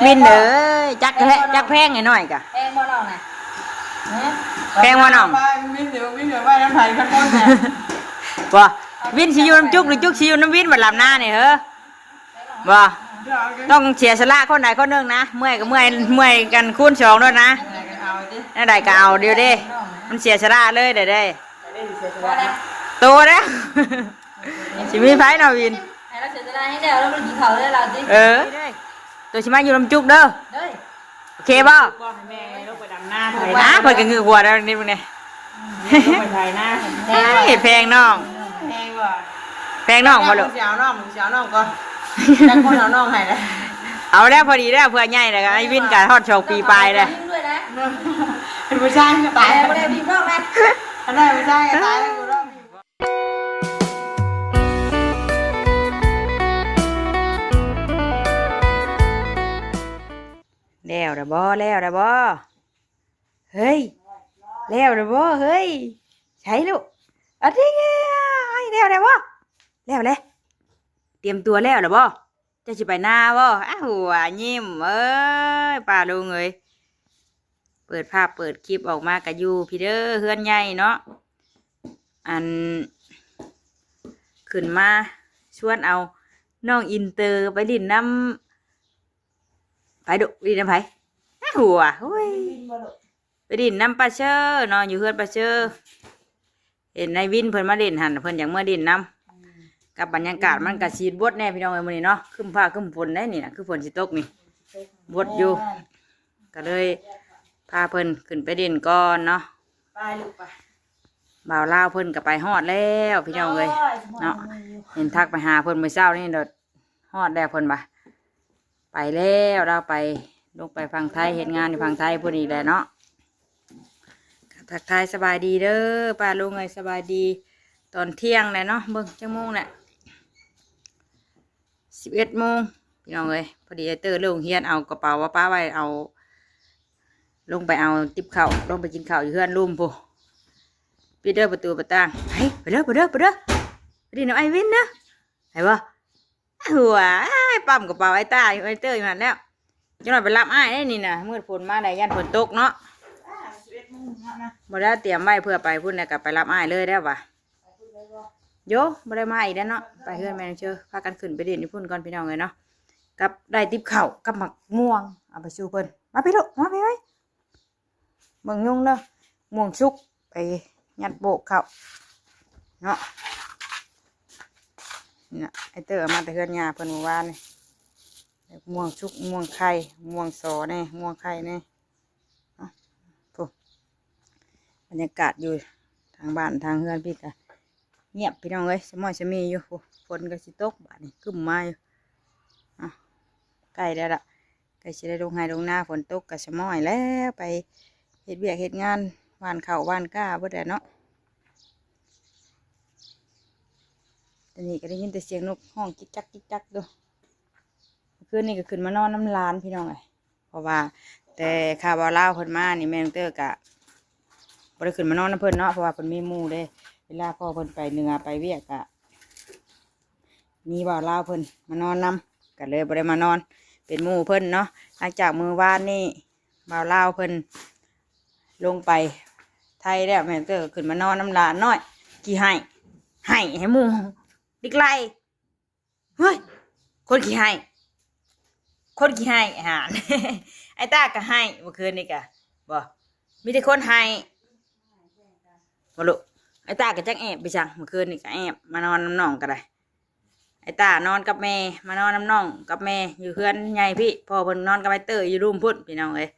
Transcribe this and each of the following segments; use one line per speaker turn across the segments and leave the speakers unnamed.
วินเด้อจักแพงหน่อยกะ
แพงบ่น้องน่ะ
แพงบ่น้อง
วินเดี๋ยวไปน้ำไผ่ขั้นบนเนี่ย
บ่วินสิอยู่น้ำจุกหรือจุกสิอยู่น้ำวินบัดลำหน้านี่เฮ้อบ่ต้องเสียสละคนใดคนหนึ่งนะเมื่อยก็เมื่อยกันคูณสองด้วยนะนั่นใดก็เอาเดี๋ยวดิมันเสียสละเลยเดี๋ยวได้โตแล้วสิมีไผเนาะวิน
ให้เราเสียสละให้แล้วเรากินข้าวได้เราสิ
ตัวชิมาอยู่ลำจุกเด้อโอเคบ่
แม่ลูกไปดำหน้าไทย
นะเพิ่นก็คือหัวแล้วนี่พวกนี้
ลูกไปไทยหน้า
แพงน้องแพงน้องบ่ลูก
เสียวน้องก่อนแต่คนเอาน้องให้เลย
เอาแล้วพอดีแล้วเพื่อใหญ่เลยไอ้วินกับทอดโชว์ปีปลายเลย
เป็นผู้ชายก็ตาย
ไม่ได้บีบน้องนะ
อันนั้นผู้ชายก็ตายแล้วกูร้อง
แล้วเด้อบ่เฮ้ยแล้วเด้อบ่เฮ้ยใช่ลูกอะที่ไงแล้วเด้อบ่แล้วเลยเตรียมตัวแล้วเด้อบ่จะสิไปหน้าบ่อ้าวหัวยิ้มเอ้ยป้าลุงเอ้ยเปิดภาพเปิดคลิปออกมากะอยู่พี่เด้อเฮือนใหญ่เนาะอันขึ้นมาชวนเอาน้องอินเตอร์ไปดินน้ำไปดุดินน้ำไผหัวเฮ้ยไปดินน้ำปลาเชอร์นอนอยู่เฮือนปลาเชอร์เห็นนายวินเพิ่นมาดินหันเพิ่นอย่างเมื่อดินน้ำกับบรรยากาศมันกะชีดบดแน่พี่น้องเอ้ยมื้อนี้เนาะขึ้นฟ้าขึ้นฝนได้นี่นะคือฝนสิตกนี่บดอยู่ก็เลยพาเพิ่นขึ้นไปดินก่อนเนาะ
ไปลูกไป
บ่าวลาวเพิ่นก็ไปฮอดแล้วพี่น้องเอ้ยเนาะเห็นทักไปหาเพิ่นมื้อเช้านี่เด้อฮอดแล้วเพิ่นบ่ไปแล้วเราไปลงไปฝั่งไทยเฮ็ดงานอยู่ฝั่งไทยพอดีแหละเนาะทักทายสบายดีเด้อป้าลุงเอ้ยสบายดีตอนเที่ยงแหละเนาะเบิ่งจังโมงแหละ11 โมงพี่น้องเอ้ยพอดีไอเตอร์เรื่องเฮียนเอากระเป๋าว่าป้าไว้เอาลงไปเอาติ๊บเข่าลงไปกินข้าวอยู่เฮือนลุ่มพูปิดเด้อประตูประต่างไปเด้อไปดิน้องไอวินนะไหนวะหัวปั๊มกระเป๋าไอตาไอเตอร์อยู่หันแล้วจังหน่อยไปรับอ้ายได้นี่นะมืดฝนมาได้ยันฝนตกเนาะบ่ได้เตรียมไว้เพื่อไปพุ่นแล้วก็ไปรับอ้ายเลยได้ป่ะโยบ่ได้มาอีกแล้วเนาะไปเฮือนแม่เชื่อพากันขึ้นไปเด่นที่พุ่นก่อนพี่น้องเลยเนาะกับได้ติ๊บเข่ากับหมักม่วงเอาไปสู้เพิ่นมาพี่ลูกมาพี่ไว้เบิ่งยุ่งเด้อม่วงชุกไปยัดโบกเข่าเนาะนี่ไอเตอร์มาแต่เฮือนยาเพิ่นเมื่อวานนี่ม่วงชุกม่วงไข่ม่วงสอแน่ม่วงไข่แน่เนาะบรรยากาศอยู่ทางบ้านทางเฮือนพี่กะเงียบพี่น้องเอ้ยสมอยสมีอยู่ฝนก็สิตกบาดนี่กึ่มมาอยู่ใกล้แล้วล่ะใกล้สิได้ลงไห้ลงหน้าฝนตกก็สมอยแล้วไปเฮ็ดเวียกเฮ็ดงานวานข้าววานก้าบ่ได้เนาะตอนนี้ก็ได้ยินแต่เสียงนกห้องจิ๊กจักดูคืนนี้ก็ขึ้นมานอนน้ำลานพี่น้องเอ้ยเพราะว่าแต่ข้าวบ่าวลาวเพิ่นมานี่แม่น้องเตอร์กะบ่ได้ขึ้นมานอนน้ำเพิ่นเนาะเพราะว่าเพิ่นมีหมู่เด้เวลาพ่อเพิ่นไปเหนือไปเวียกอะมีบ่าวลาวเพิ่นมานอนนำก็เลยบ่ได้มานอนเป็นหมู่เพิ่นเนาะหลังจากมื้อวานนี่บ่าวลาวเพิ่นลงไปไทยแล้วแม่เตอขึ้นมานอนน้ำลานน้อยกี่ให้หมู่ดิกไล่เฮ้ยคนกี่ให้อาหาร ไอ้ตาก็ให้เมื่อคืนนี่กะบ่มีแต่คนให้บ่ลูกไอ้ตาก็จักแอบไปจังเมื่อคืนนี่ก็แอบมานอนน้ำน้องก็ได้ไอ้ตานอนกับแม่มานอนน้ำน้องกับแม่อยู่เพื่อนใหญ่พี่พ่อเพิ่นนอนกับไอ้เตออยู่รูมพุ่นพี่น้องเอ้ย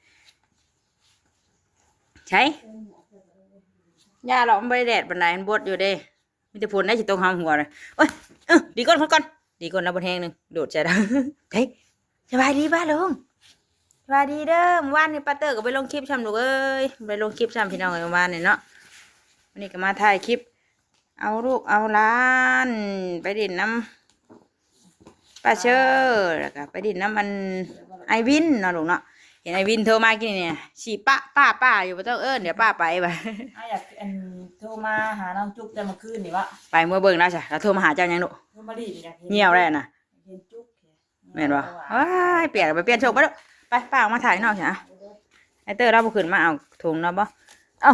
ใช่ยาเราไม่ได้แดดบันไดมันบดอยู่เด้มีแต่ฝนได้จิตตรงหางหัวเลยโอ้ยดีก่อนดีก่อนนะบนแห้งหนึ่งโดดใจดังเฮ้ยสบายดีบ้าลุงสบายดีเด้อวันนี้ป้าเตอร์ก็ไปลงคลิปช่ำลูกเอ้ยไปลงคลิปช่ำพี่น้องเอ้ยวันนี้เนาะวันนี้ก็มาถ่ายคลิปเอาลูกเอาล้านไปดินน้ำป้าเชอร์แล้วก็ไปดินน้ำมันไอวินเนาะลูกเนาะเห็นไอวินโทรมากินเนี่ยฉีป้าอยู่ป้าเตอร์เดี๋ยวป้าไปไป
อยากโทรมาหาน้องจุ๊บแต่เมื่อคืนนี่วะ
ไปเมื่อเบิ่งนะจ้ะแล้วโทรมาหาเจ้ายังลูก
โทรมาดิ
เงี่ยวได้น่ะ แม่นบ่ว้ายเปลี่ยนไปเปลี่ยนโชคไปแล้วไปป้าออกมาถ่ายนอกสินะไอเตอร์เราบ่ขึ้นมาเอาถุงเนาะบ่เอ้า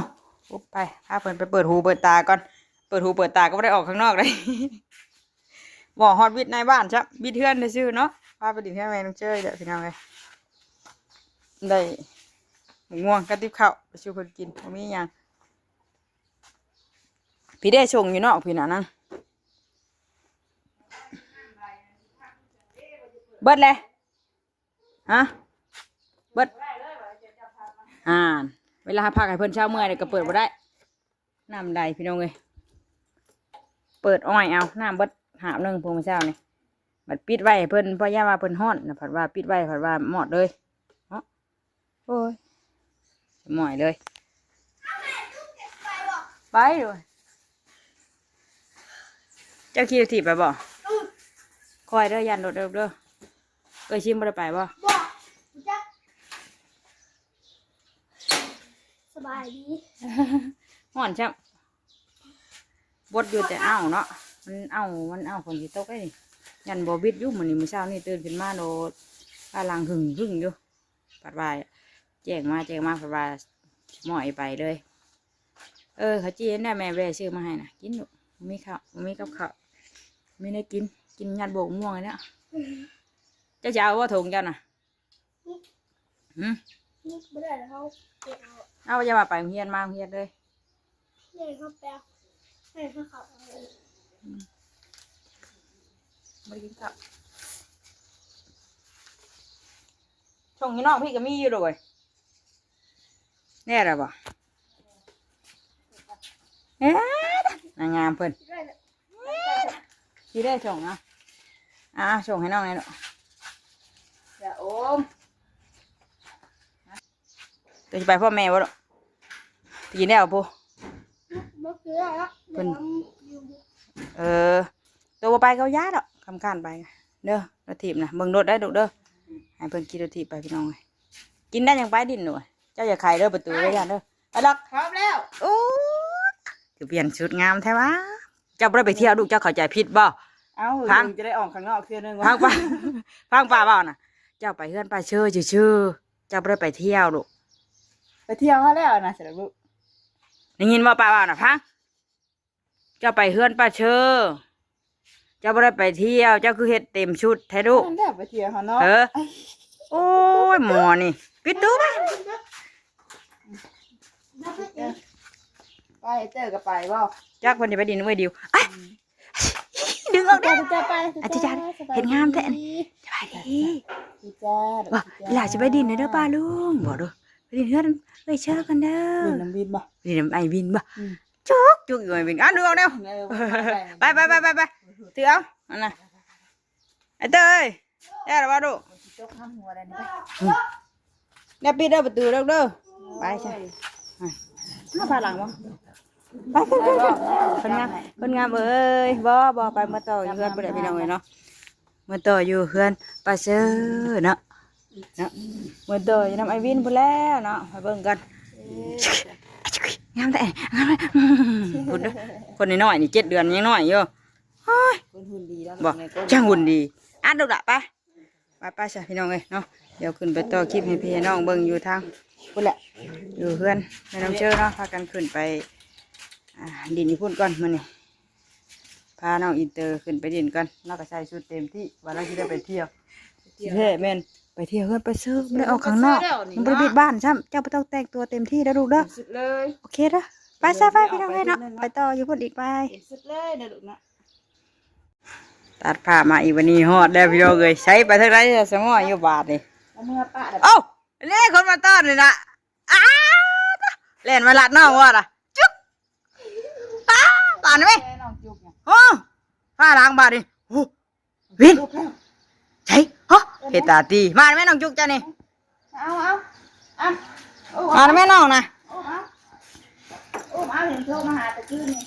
ปุ๊บไปพาเพิ่นไปเปิดหูเปิดตาก่อนเปิดหูเปิดตาก็ไม่ได้ออกข้างนอกเลย บ่ฮอดวิทย์ในบ้านจ้ะวิทย์เทือนได้ชื่อเนาะพาไปดินแค่แม่น้องเจ้ยเด้อพี่น้องเอ้ยได้หมูม่วงกับติ๊บข้าวไปช่วยเพิ่นกินบ่มีหยังพี่ได้ชงอยู่นอกพี่น่ะนั่งเบิดเลยฮะเบิดเวลาพักให้เพิ่นเช้าเมื่อยเนี่ยก็เปิดบ่ได้น้ำใดพี่น้องเอ้ยเปิดอ้อยเอาน้ำเบิดหาบนึงพวกมื้อเช้านี่บัดปิดไว้ให้เพิ่นเพราะย่าว่าเพิ่นฮ้อนน่ะผัดว่าปิดไว้ผัดว่าหมดเลยเนาะโอ้ยหม่อยเลยไปเลยเจ้าขี่รถถีบไปบ่คอยเด้อยันรถเด้อชิมบ่ได้ไปบ่
สบายดี
ห่อนช่ำบดอยู่แต่เอ้าเนาะมันเอ้าฝนสิตกไอ้นี่ยันบ่บิดอยู่มื้อนี้มื้อเช้านี่ตื่นขึ้นมาโดดพาลังหึ่งอยู่ปัดว่าแจ้งมาปัดว่าหม้อยไปเลยเขาจีนได้แม่แวะซื้อมาให้น่ะกินอยู่มีข้าวมีกับข้าวมีได้กินยันโบกม่วงเลยเนี่ยเจ้าจะเอาว่าถุงเจ้าน่ะ
นี่ไม่ได้แล้วเขาเก็บเอา
เอาจะมาไปโรงเรียนมาโรงเรียนเลย
เนี่ยเขาแปลเนี่ยเขาขับเอา
ไม่ได้กินข้าวช่วงนี้น้องพี่ก็มีอยู่ด้วยแน่หรอบ่นางงามเพิ่นที่ได้ส่งนะส่งให้น้องไงลูกอย่าโอมตัวจะไปพ่อแม่วะลูกไปกินได้หรอปู
เมื่อกี้แล้วเพิ่น
ตัวไปเขาย้าดอกคำการไปเด้อรถถีบนะเบิ่งรถได้ดูเด้อให้เพิ่นกินรถถีบไปพี่น้องเลยกินได้ยังไปดินหน่อยเจ้าอย่าไข่เด้อประตูไว้ยันเด้อไปดอก
พร้อมแล้ว
โอ้คือเปลี่ยนชุดงามแท้วะเจ้าบ่ได้ไปเที่ยวลูกเจ้าเข้าใจผิดบ่
เอา
พัง
จะได้ออกข้างนอกเทื่อนึง
พังป่าพังป่าเปล่าน่ะเจ้าไปเฮือนไปเชื่อชื่อเจ้าบ่ได้ไปเที่ยวลูก
ไปเที่ยวมาแล้วนะเสร็จแล้วลูก
ได้ยินว่าป่าเปล่าน่ะพังเจ้าไปเฮือนไปเชื่อเจ้าบ่ได้ไปเที่ยวเจ้าคือเฮ็ดเต็มชุดแท้ลูก
นั่นแหละไปเที่ยวข้างนอก
โอ้ยหมอนี่ปิดตู้ไป
ไปเจอกับไปบ่
จักเพิ่นสิไปดินไว้เดียวไอ้ดึงออกเด้อ
จะไป
อาจารย์เห็นงามแท้สบายดี
จ้า
บ่หลานสิไปดินเด้อป้าลุงบ่เด้อไปดินเฮือนเอ้ยเชิญกันเด้อ
บินน้ำบินบ่
ไปดินไอ้วินบ่จุกอยู่ไอ้วินดึงออกเด้อไปถือเอาอันน่ะไอ้เต้ยได้แล้วบ่ลูก
จกข้างหัวได้นี่ไป
เนี่ยปิดเด้อประตูเด้อไปใช่มาพาหลังบ่ไปคนงามเอ้ยบ่ไปมาต่ออยู่เฮือนบ่ได้พี่น้องเอ้ยเนาะมาต่ออยู่เฮือนป้าเสือเนาะมาต่ออยู่นำไอ้วินพุ่นแล้วเนาะไปเบิ่งกันงามแต่พุ่นเด้อคนน้อยๆนี่7 เดือนยังน้อยอยู่โอ้ย
คนหุ่นดีแล้ว
บ่ช่างหุ่นดีดูละไปซะพี่น้องเอ้ยเนาะเดี๋ยวขึ้นไปต่อคลิปให้พี่น้องเบิ่งอยู่ทางพุ่นแหละอยู่เฮือนแม่น้องเชื่อเนาะพากันขึ้นไปดินอีพุ่นก่อนมื้อนี้พาน้องอินเตอร์ขึ้นไปดินก่อนเราก็ใส่ชุดเต็มที่ว่าเราสิได้ไปเที่ยวสิเท่แม่นไปเที่ยวเฮือนไปซื้อไม่ได้ออกข้างนอกมันบ่ได้ปิดบ้านซ้ำเจ้าบ่ต้องแต่งตัวเต็มที่แล้วลูกเด้อ
สุดเลย
โอเคเด้อไปซะไปพี่น้องเอ้ยเนาะไปต่ออยู่พุ่นอีกไป
สุดเลยนะลูกนะ
ตัดผ้ามาอีกวันนี้ฮอดแล้วพี่น้องเอ้ยใช้ไปทางไหนจะสมออยู่บาทนี่
แล้วเมื่อป้า
โอ้เล่คนมาต้อนเลยนะเล่นมาลัดน้องว่าล่ะจุ๊กบานไหม
น้องจุกเนี่ย
โอ้ผ้าล้างบาทดิวินใช่ฮะเฮตาตีมาไหมน้องจุกจ้านี่
เอา
มาไหมน้องนะ
เอาเห็นโทรมาหาตะกี้นี่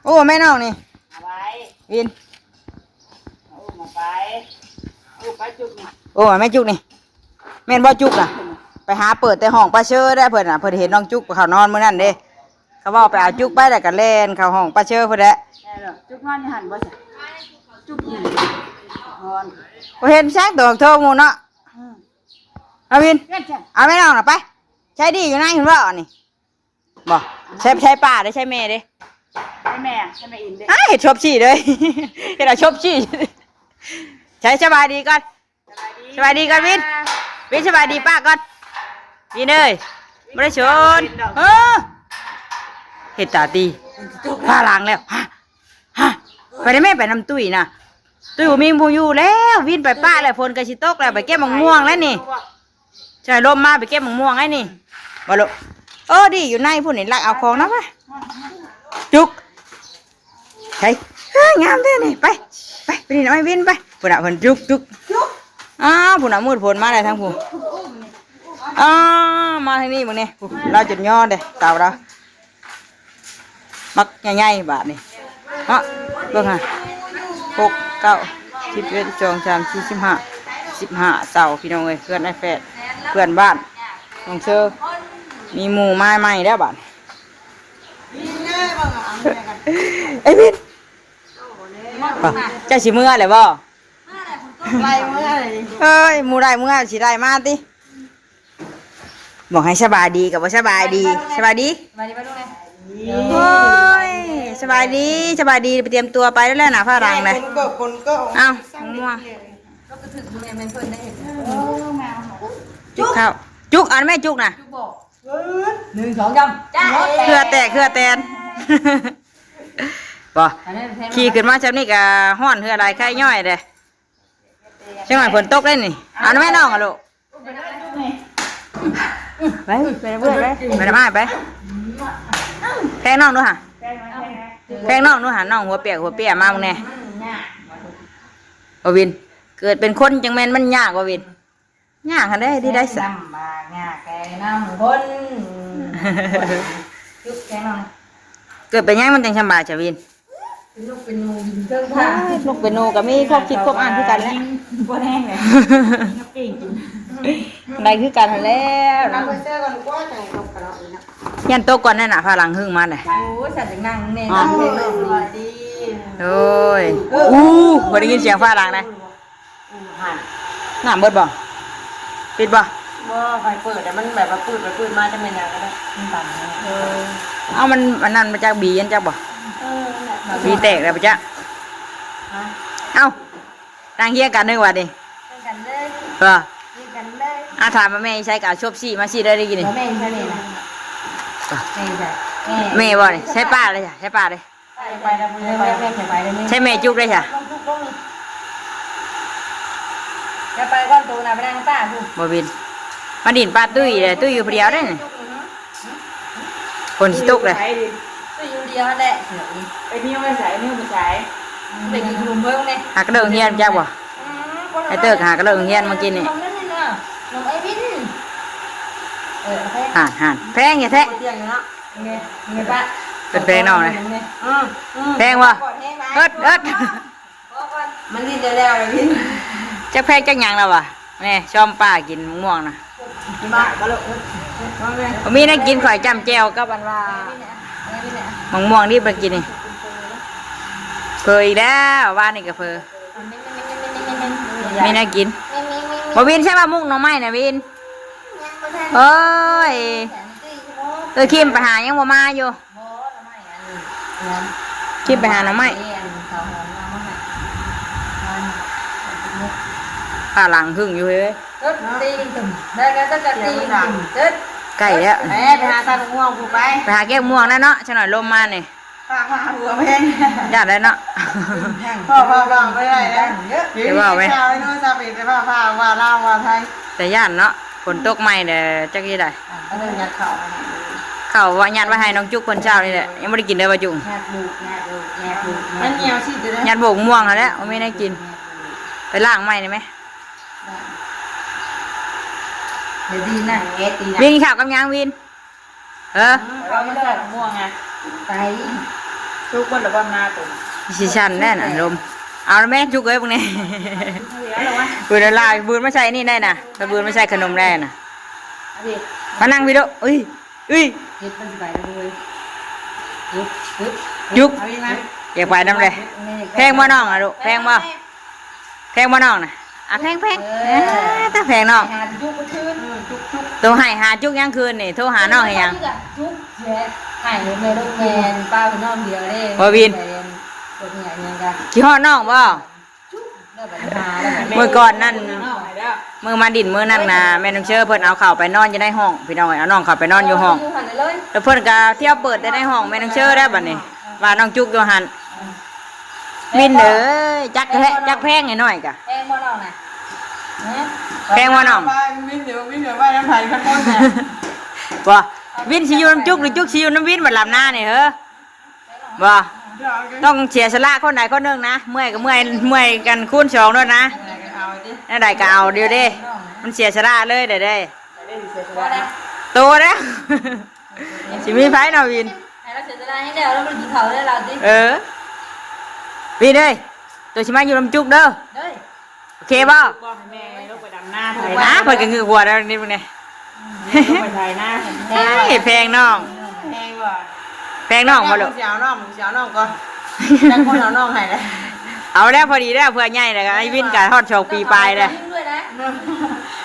โอ้แม่น้องนี่
เอาไว้
วิน
เอามาไปเอาไปจุกนี่
โอ้แม่จุกนี่แม่นบ่จุกอ่ะไปหาเปิดแต่ห้องป้าเชื่อได้เพิ่นเพิ่นเห็นน้องจุกเขานอนมื้อนั้นเด้เขาบอกไปเอาจุกไปแล้วก็เล่นเข้าห้องป้าเชื่อเพิ่นแหละ
ได้หรอจุกนอนอยู่หันบ่จ้ะจุกนี่
บ่เห็นแซงตัวโทรหมู่เนาะเอาวินเอาแม่น้องน่ะไปใช้ดีอยู่นั่นเห็นบ่นี่บ่ใช้ป้าได้ใช้แม่เด้
ให้แม่อินเด้
เห็ดชบชี่เลย เห็ดชบชี่ใช้สบายดีก่อนสบายดีก่อนวินสบายดีป้าก่อนวินเอ้ยไม่ได้ชนเห็ดตาตีผ้าล้างแล้วฮะไปได้แม่ไปนำตุ้ยนะตุ้ยบ่มีผู้อยู่แล้ววินไปป้าแล้วฝนกระชิตกแล้วไปเก็บมะม่วงแล้วนี่ใช่ลมมาไปเก็บมะม่วงไอ้นี่บ่ลูกดีอยู่ในผู้นี่ลักเอาของนะวะจุกใช่งามแท้นี่ไปนี่นะไม่วินไปผู้น่ะเพิ่นจุกผู้น่ะมืดฝนมาได้ทั้งผู้มาทางนี้มึงนี่เราจุดย่อเด้เต่าเรามักใหญ่ๆบาทนี่เนาะเบิ่งฮะ6 9 10 11 12 13 14 15เต่าพี่น้องเอ้ยเพื่อนไอ้แฟดเพื่อนบ้านน้องเชอมีหมู่ไม้ใหม่แล้วบาดไอ้วินเจ้าสิเมื่อเลยบ่ไล่เมื่อเลยเอ้ยหมู่ได้เมื่อสิได้มาติบอกให้สบายดีกับว่าสบายดีสบายดี
มาดิมาดูไง
โอ้ยสบายดีไปเตรียมตัวไปแล้วแหละนะผ้ารังเลยเอ้าม่วง
ก็กระถึกมึงเนี่ยมันเพิ่นได้เห็น
จุกข้าวจุกอันแม่จุกนะ
ทุกบอก1 2 3จ้า
เครือแตน บ่ขี่ขึ้นมาเช้านี้ก็ห้อนเพื่ออะไรไข่ย่อยเด้เชียงใหม่ฝนตกได้นี่เอาแม่น้องอะลูกไปเพื่อนไปทำไมไปแพงน้องด้วยฮะแพงน้องด้วยฮะน้องหัวเปียกมามึงแน่บ่วินเกิดเป็นคนจังแม่นมันยากบ่วินยากคันได้ที่ได้สัก
บางงาแกน้ำคนจุกแกน้อง
เกิดเป็นยังมันจังสบายจ้ะวิน
เป็นลูกเป็นงูยิงเครื่องผ้า
ลูกเป็นนูก็มีครบคิดครบอ่านคือกันแหล้ว
บ่แห้งเลยปิ้งกิน
ได้คือกันแล้วนะยันโตก่อนนั่นน่ะพาหลังหึ่งมาเลย
โอ้ฉันจะนั่งเนี่ยนั่งเลยดี
โอ้ยบ่ได้ยินเสียงฟ้าหลังเลยน้ำเบิดบ่ปิดบ่
ว่าไฟเปิดแต่มันแบบว่าปืดมาจะไม่นานก็ได้มันต่ำ
เอามันนั่นมาจากบียันจักบ่บีแตกแล้วปะจ๊ะเอานางเฮียกันนึกว่าดิ
กันเลย กันเลย
ถามมาแม่ใช้กาวชบซี่มาซี่ได้กินนี่
แม่ใช่ไหมนะแม่ใช่
แม่บ่นี่ใช้ป้าเลยจ้ะใช้ป้าเลย
ไปแล้วแม่ไปเลยนี่
ใช้แม่จุกเลยจ้ะ
จะไปก้อนตูนะไปนั่งป้าคุณ
บ่บินมาดินป้าตุ้ยเลยตุ้ยอยู่ผู้เดียวได้นี่คนสิตกเลย
ตัวอยู่เดียวแหละเดี๋ยว
ไปนิ้วไปใส่นิ้วไปใส่
เด็กอยู่เมืองเนี่ย
หากระเดิงเฮียนจักบ่ไอ้เติกหากระเดิงเฮียนเมื่อกี้นี่
น้องนั่นนี่นะน้องไอ้บิน
ห่านแพงอย่าแท้
เตียงเนาะเงี้ยเงี้ยป้า
เป็นแพงน้องเลยแพงวะเอิด
มันนี่จะแล้วเลยพี่
จักแพงจักหยังแล้ววะแม่ชอมป้ากินมะม่วงนะ
มาก็ลูก
ผมมีได้กินข่อยจำแจวกับอันว่ามะม่วงนี่ไปกินนี่เพออีกแล้วว่านี่ก็เพอมีน่ากินบ่วินใช่ป่ะมุกหน่อไม้นะวินเฮ้ยคิมไปหายังบ่มาอยู่คิมไปหาหน่อไม้ข้าหลังหึ่งอยู่เฮ้ย
ตึ๊ดตีตึ๊ดได้ก็จะตีตึ๊ด
ไก่แล้ว
ไปหาตาม่วงกูไป
ไปหาแก้วม่วงแล้วเนาะฉันหน่อยลมมาเนี่ย
ฝากมาหัวเพน
ญาติได้เนาะ
พ่อไปได้แล้วเดี๋ยวชาวไอ้นู้นชาวอีกจะพาว่าลาวว่าไทย
แต่ญาติเนาะฝนตกใหม่เด้อจักยี่ได้
ก็เลยยัดเข่า
เขาว่าญาติไว้ให้น้องจุกคนเช้านี่แหละยังไม่ได้กินเลยว่าจุง
มันเหนียวสิจะได้
ญาติโบกม่วงแล้วไม่ได้กินไปล่างใหม่ได้ไหม
เดี๋ยวดีนั่งเงี้ยตี
วินข่าวกับยังวิน
เราไม่ได้ม่วงไง
ไป
ทุกคนระวังหน้าตุ่ม
ชิชันแน่น่ะลมเอาแล้วแม่จุกเอ้ยพวกนี้บืนลายบืนไม่ใช่นี่ได้น่ะถ้าบืนไม่ใช่ขนมได้น่ะมานั่งวิดีโอเอ้ย
เฮ็ดมันไปเลย
จุกอยากไปน้ำเลยแพงบ่น้องอ่ะลูกแพงบ่ แพงบ่น้องน่ะอ่ะแพงถ้าแพงน้อง
หาจุกคืน
จุก
โทรให้หาจุกยังคืนนี่โทรหาน้องให้ยัง
จุกแย่ให้แม่ลูกแม่ป้าเป็นน้องเดียวเด้
บ่วิน
กดเนี่ยยังกัน
ขี้ฮอดน้องบ่
จุกแล้วแบบหาแล้วแบบ
มื้อก่อนนั่นมื้อมาดินมื้อนั่นน่ะแม่น้องเชอเพิ่นเอาเข้าไปนอนอยู่ในห้องพี่น้องเอาน้องเข้าไปนอนอยู่ห้อง
หันเลย
แล้วเพิ่นก็เที่ยวเปิดได้ในห้องแม่น้องเชอได้บัดนี้ว่าน้องจุกอยู่หั่นบินเด้อจักแพงให้น้อยกะ
แพงบ่น้องน่ะ
แพงบ่น้อง
วินเดี๋ยวไปน้ำไผ่ข้างบนเนี่ย
บ่วินสิอยู่น้ำจุกหรือจุกสิอยู่น้ำวินบัดลำหน้านี่เฮ้อบ่ต้องเสียสละคนใดคนหนึงนะเมื่อยก็เมื่อยกันคูณสองด้วยนะ
เอาดิ
นั่นใดก็เอาเดียวเด้มันเสียสละเลยเด้
ว่าได้
โตแล้ว สิมีไผเนาะวิน
ให้เราเสียสละให้แล้วแล้วมันกินเขาได้เราดิ
วินเอ้ยตัวสิมาอยู่น้ำจุกเด้อ
เด้ย
โอเคบ่
บอกให้แม่ลูกไปดำหน้า
ไปนะเพิ่นก็งือหัวแล้วนี่พวกนี้
ลูกไปไทยหน้า
แพงน้อง
แพงว่ะ
แพงน้องบ่ลูก
เสียวน้องก่อนแต่คนเอาน้องให้เลย
เอาแล้วพอดีแล้วเพื่อใหญ่เลยก็ไอ้วินก็ฮอด2 ปีปลายเลย
ยิ้มด้วยนะ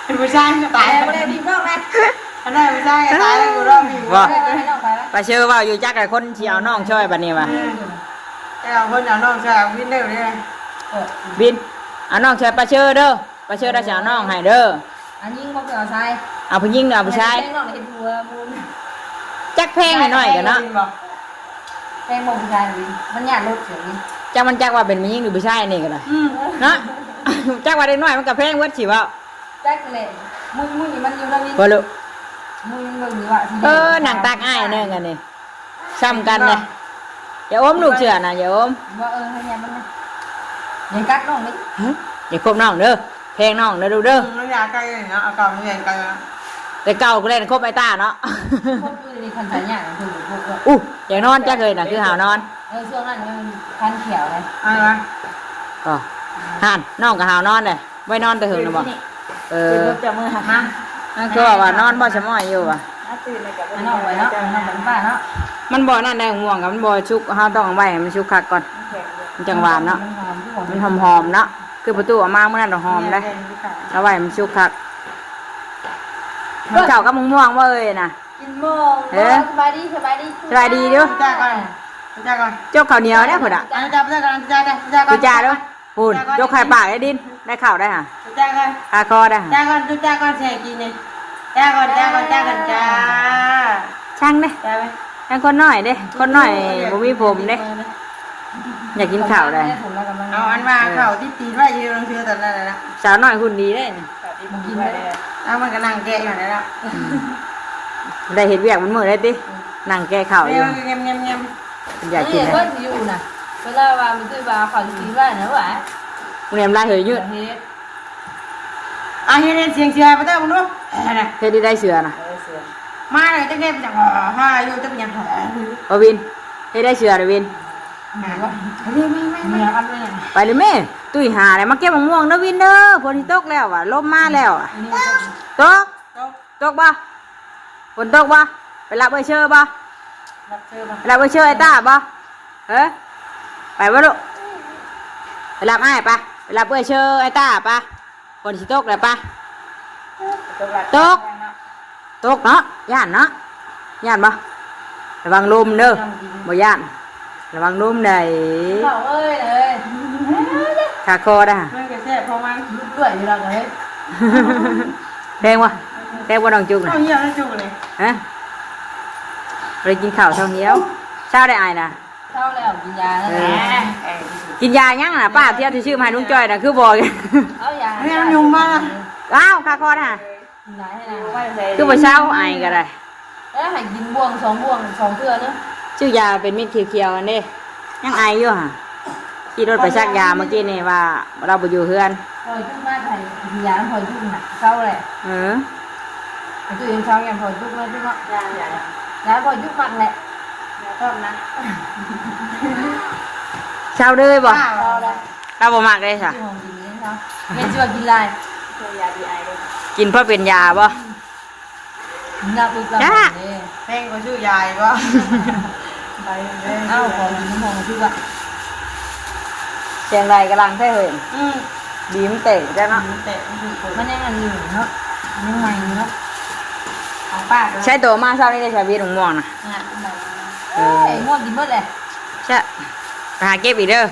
เป็นผู้ชายก็ตาย
ไม่ได้พิมพ์นอกนะ
อันนั้นผู้ชายก็ตายแล้วกูรอบอยู่
บ่
ให้น้องไปแล้ว
ปลาเชื่อว่าอยู่จักกับคนที่เอาน้องช่วยบัดนี้ว่ะ
เอาคนเอาน้องช่วยเอาวินเร็วเลย
บินเอาน้องช่วยปลาเชื่อเด้อปลาเชื่อได้สิเอาน้องให้เด้อ
อันนี้เขาเอาชาย
เอาผู้หญิงเอาผู้ชาย
แป้งน้องเห็นหัวมูล
จักแพงให้หน่อยกันเนาะ
แป้งมองผู้ชายวินมันหยาดรถเสียงนี่
จักมันจักว่าเป็นผู้หญิงหรือผู้ชายนี่ก็ได้เนาะ จักว่าเด็กน้อยมันก็แพงเวิดสิเว้า
แจ็คเลยมึงมันอยู่แล้ววิน
บ่ลูก
มึงมึงอยู่ว่า
หนังตากอ้ายนึงกันนี่ซ้ำกันเลยอย่าอมลูกเสือนะอย่าอม
ว่าให้เนี่ยมันยังกัดน้องนี่
อย่าคบน้องเด้อแพงน้องเด้อดูเด้อ
น้ำยาไก่เนาะเอากล่องเงินไก่
แต่เก่าก็เล่นคบไอ้ต้าเนาะ
พวกคือในคันสายหยาดคือพวก
อู้อย่างนอนจักเลยน่ะคือหาวนอน
ช่วงนั้นมันคันเขียวเลย
อะไรวะ
ก็ห่านน้องกับหาวนอนเลยไว้นอนแต่หึงนะบ่
จะมือหักมา
นั่นคือว่านอนบ่สมอยอยู่ว่ะ
น้องไว้เนาะน้องเป็นป้าเนาะ
มันบ่นั่นได้ง่วงกับมันบ่ชุกเฮาต้องเอาไว้ให้มันชุกคักก่อนมันจังหวานเนาะมันหอมๆเนาะคือประตูออกมาเมื่อนั้นดอกหอมได้เอาไว้ให้มันชุกคักเจ้ากับม่วงว่าเอ้ยน่ะ
กินโมงสบายดีสบายดี
สบายดีเด้อ
จ้าก่อนจ้าก่อน
จกข้าวเหนียวเนี่ยพุ่นอ่ะ
จ้าก่อนจ้าก่อนจ้าก่อน
กูจ่าเด้อพุ่นยกไข่ปากได้ดินได้ข้าวได้ห่ะ
จ้าก่อน
คาคอได้ห่ะ
จ้าก่อนจ้าก่อนเสียกินเลยจ้าก่อนจ้าก่อนจ้าก่อนจ้า
ช่างเด้
จ้าไป
ช่างคนน้อยเด้คนน้อยบ่มีผมเด้อยากกินข้าวได้
เอาอันมาเข่าที่ตีไว้ยืนลงเชือแต่ละนะ
สาวน้อยหุ่นดีได้นี่
กินเลย
เอามันก็นั่งแกะอย่างนี้แล้ว
ได้เห็นเวียกมันมือได้ตินั่งแก้ข้าวอ
เงี
ยู่
ยบเงียบเงียบเงียบ
อยากกิน
ก็อยู่นะเวลาว่ามันคือว่าขอกินว่านะวะ
เรียมลายเหยยืด
เฮ็ด
อ่ะเฮ็ดเสียงเชียร์ไปเต้ามึงดูนะ
เฮ็ดได้เสือน่ะ
มาเลยตั้งแต่จากฮ่าอยู่ตั้งอย่าง
บ่วินเฮ็ดได้เสือเด้อวิน
ไม่อันไม่
ไปเลยแม่ตุ้ยหาเลยมาเก็บมะม่วงเด้อวินเด้อฝนสิตกแล้วอ่ะลมมาแล้วอ่ะตกตกบ่ฝนตกบ่ไปรับไอ้เชอบ่
รับเชิญมา
ไปรับไอ้เชอไอ้ต้าบ่เฮ้ไปบ่ลูกไปรับอ้ายปะไปรับไอ้เชอไอ้ต้าปะฝนสิตกแล้วปะตกเนาะย่านเนาะย่านบ่ระวังลมเด้อบ่ย่านระวังลมได้
เขาเอ้ยเลย
ขาคอได้
เพื่อนก็แซ่บพอมัน
ด้วยอยู่แล้วเลย
แพงวะแพงวะน้องจุก
เอา
น่ะ
เหี้ยแล้วจุกเลย
ฮะไปกินข้าวเท่าเนี้ยวเช้าได้อายนะ
เข้าแล้วกินยาแล้วนะ
กินยายังน่ะป้าเที่ยวที่ชื่อมาให้ลุงจ้อยน่ะคือบอก
เอายา
เนี่ยมันยุ่งมาก
อ้าวขาคอน่ะ
กินยาให้นะ
คือบ่เช้าอายก็ได้
แล้วให้กินบ่วง2เทื่อนึง
ชื่อยาเป็นเม็ดเขียวๆอันนี้ยังอายอยู่ห่ะขี่รถไปซักยาเมื่อกี้นี่ว่าเราบ่อยู่เฮือน
พอจุกมาให้กินยาพอจุกน่ะเข้าเลย
เออ
ตัวเองเช้าอย่างพอจุกเลยจุกเนาะยาพอจุกมักแหละ
ชอบนะ
เช้าเลยบ่
เข้าแล้ว
เราบ่มักเลยค่ะ
กินของกินนี้เนาะแม่ชื่อว่ากินลาย
กินเพราะเป็นยาบ่
น่าปึกเลย
แม่งก็ชื่อยายวะไปเลย
เอ้าของกินน้ำหอมจุกอ่ะ
เสียงไรกำลังแท้เฮ้ย
อืม
ดีมันเตะจ้ะเนาะ
เตะมันถูก
มันยังอันอยู่เนาะยังใหม่เนาะของป้าก็
ใช่ตัวมาเช้านี้ได้ชาบีหนุ่มม่วงนะ
เนี่ยเอ้ยง่วงกินเบิดเลย
ใช่ไปหาเก็บอีกเด้อ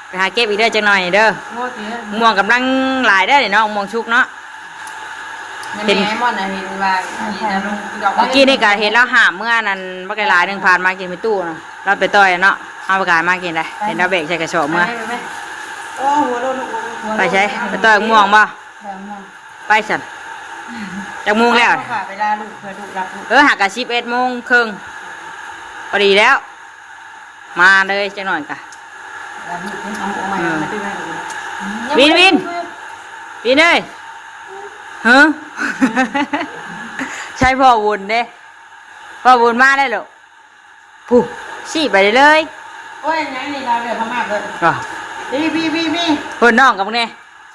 ไปหาเก็บอีกเด้อจังหน่อยเด้อ
ง่วงเสีย
ม่วงกำลังหลายได้อเนาะม่วงชุกเนาะ
เห็นไอ้มอนน่ะเห็นว่าจะลงดอก
เมื่อกี้นี่ก็เห็นแล้วหามเมื่อนั้นบักหลายหนึ่งผ่านมากินไปตู้เนาะเราไปต่อยเนาะเอาประกาศมากินได้เห็นเราเบรกใส่กระสอบเมื่อ
โอ้หัวโดนหัว
ไปใช้ไปต่อยม่วงบ่
แบบนั้น
ไปสันจากโมงแล้ว
ค่ะเวลาลูกเพื่อลูกรับลูก
หักกะ11:30พอดีแล้ว มาเลยจังหน่อยกะ
รับลูกนี่เอาใหม่มาด้วย
วินวินเอ้ยฮะ ใช่พ่อวุนเด้พ่อวุนมาได้หรอผู้ชี้ไปเลย
โอ้ยงั้นนี่เราเดือดมากเลย
อ๋อ
พี่
เพิ่นน้องกับเนี่ย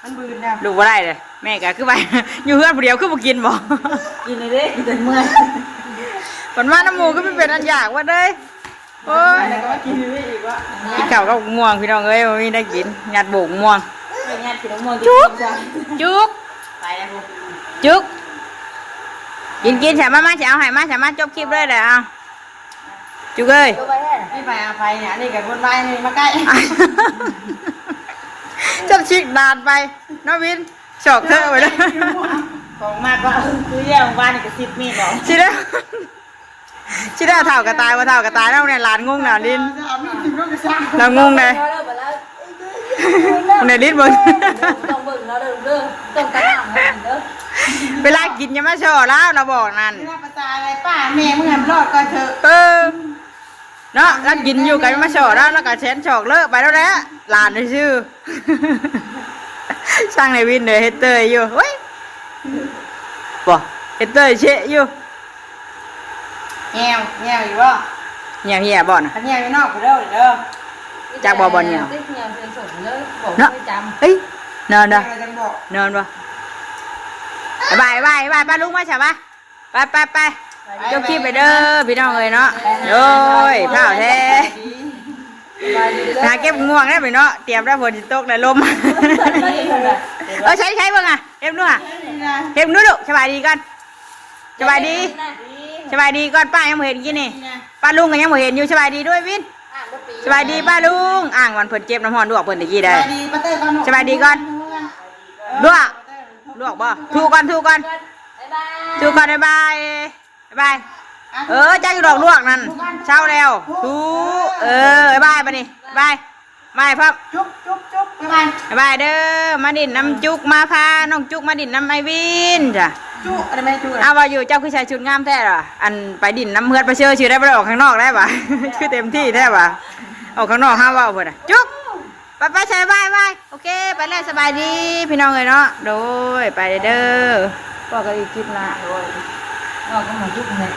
มันบืนแล้ว
ลูกบ่ได้เลยแม่ก็คือไป อยู่เพื่อนผู้เดียวคือบ่กินบ่
กินเลยเด้กินจนเมื่อย
เพิ่นมาน้ำหมูก็ไม่เป็นอันอยากว่าเด้ยโอ้ย
แล้วก็กินเลยอีกว่า
กินข้าวกับม่วงพี่น้องเอ้ยบ่มีได้กินยัดโบกม่วง
เป็นงานกินม่วง
จุ๊บจุ๊บ
ไปแล้ว
จุ๊บกินใช่มาจะเอาให้มาใช่มาจบคลิปเลยเลยเอาจุ๊กเอ้ย
ตัวไปแค่
ไม่ไปอาภัยเนี่ยนี่กับคนไว้นี่มาใกล้
จับชิกดานไปน้องวินฉอกเธอไปเลย
ของมากก็คือแย่ของบ้านนี่ก็10 เมตรหรอ
ชิได้ชิได้เท่ากระตายว่าเท่ากระตายแล้วเนี่ยหลานงงน่ะลิน
เอามีดถึงต้องกระซ่า
เรางงเลย
เริ่มไปแล้ว
คนไหนลินเบิ่ง
ต้องเบิ่งแล้วเด้อต้องกระหน่ำแล้วเด้อ
เวลากินอยังไม่ชอแล้วเราบอกนั่น
ไม่ว่าประจาอะไรป้าแม่มึงทำรอดก็เถอะ
เออเนาะแล้วกินอยู่กันมาชอแล้วแล้วก็เช้นฉอกเลิกไปแล้วแหละหลานได้ชื่อ ช่างในวินเลยเฮดเตอร์อยู่เฮ้ยบ่เฮดเตอร์เชะอยู่
แง่วอยู่ว่า
เหี่ยวเหี่ยบ่น่ะ
ขันแง่วอยู่นอกกูเด้อเด้อ
จากบ่บ่เนี่ยที่เนี่ยเป็นสดเลยบอกไม่จำ
เฮ้ยนอน
เด้อ
เด้อ
จังบอก
นอนบ่บายป้าลุงมาใช่ปะไปยกขี้ไปเด้อพี่น้องเอ้ยเนาะโอ้ยเผาแท้หาเก็บง่วงได้ไปเนาะเตรียมได้ฝนสิตกได้ลมใช้เบิ่งอ่ะเอ็มดูอ่ะเอ็มดูลูกสบายดีก่อนสบายดีก่อนป้ายังบ่เห็นกินนี่ป้าลุงก็ยังบ่เห็นอยู่สบายดีด้วยวินสบายดีป้าลุงอ่างวันเพิ่นเจ็บน้ำร้อนลวกเพิ่นตะกี้ได้สบายดีก่อนลวกบ่ถูก่อนถูก่อนบ๊ายบายจ้าอยู่ดอกลวกนั่นเช้าแล้วถูบ๊ายบายบัดนี้บายพ่อ
จุ๊บบ๊ายบาย
บายเด้อมาดินน้ำจุกมาพาน้องจุกมาดินน้ำไอวินจ้ะ
จุ๊บอะไรไม่จุ๊บ
เอาว่าอยู่เจ้าคือชายชุดงามแท้หรออันไปดินน้ำเพื่อนไปเชื่อชื่อได้บ่ได้ออกข้างนอกได้ปะ คือเต็มที่แท้ปะออกข้างนอกห้ามว่าเพิ่นน่ะจุกไปใช่บายโอเคไปเลยสบายดีพี่น้องเลยเนาะโดยไปเด้อบอกกันอีกคลิปละ
ก็เหมือนยุคเลย